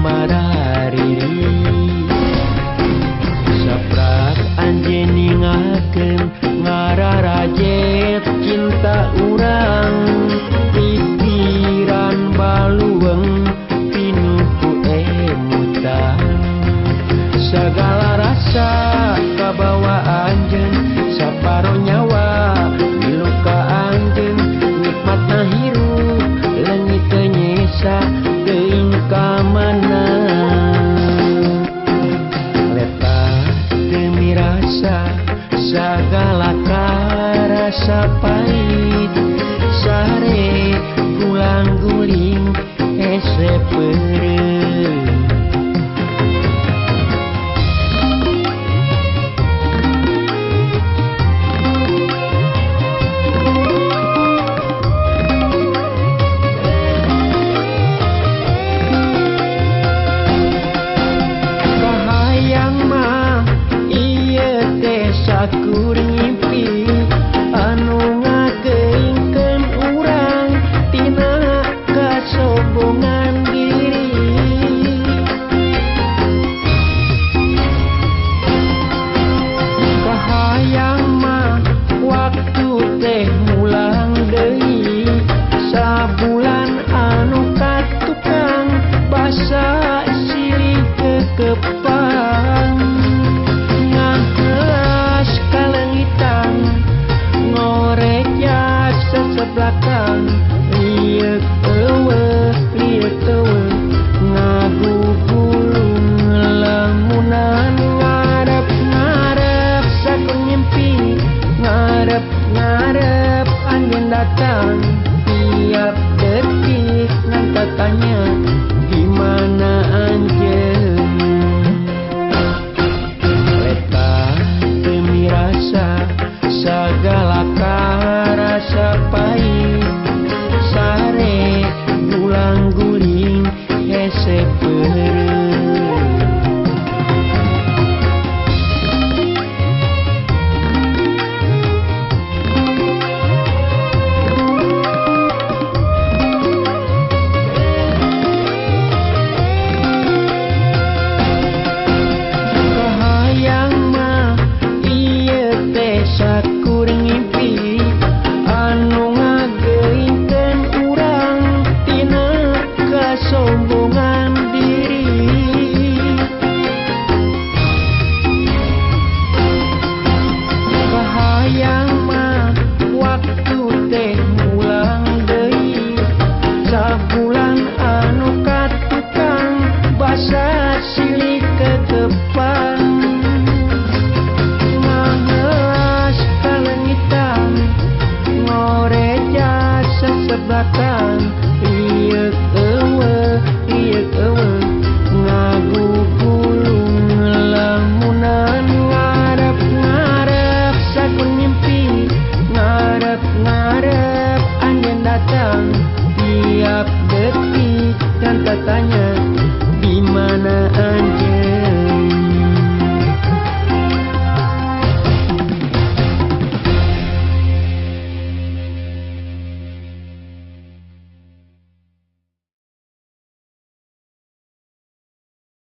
marariri saprak anjeningakeun ngararajet cinta urang pikiran balueng pinuku emutan segala rasa kabawa anjeun saparo nyawa miluka anjeun nikmatna hirup leungit teu nyesa teuing ka mana leta teu mirasa sagala karasa pait sare gulang guling hese peureum sakuring ngimpi anu ngakeingkeun urang tina kasombongan diri kahayang mah waktu teh mulang deui sabulan anu katukang basa silih kekepang belakang liek eueuh ngagugulung lamunan ngarep sakun ngimpi ngarep anjeun datang tiap detik ngan tatanya di mana anjeun leta teu mirasa sagala karasa pait sare gulang guling hese peureum kahayang mah ieu teh sakuring ngimpi anu ngageingkeun urang tina kasombongan diri kahayang mah waktu teh mulang deui sabulan anu katukang basa silih ketepan ngahelas kalengitan ngoreja sesebatan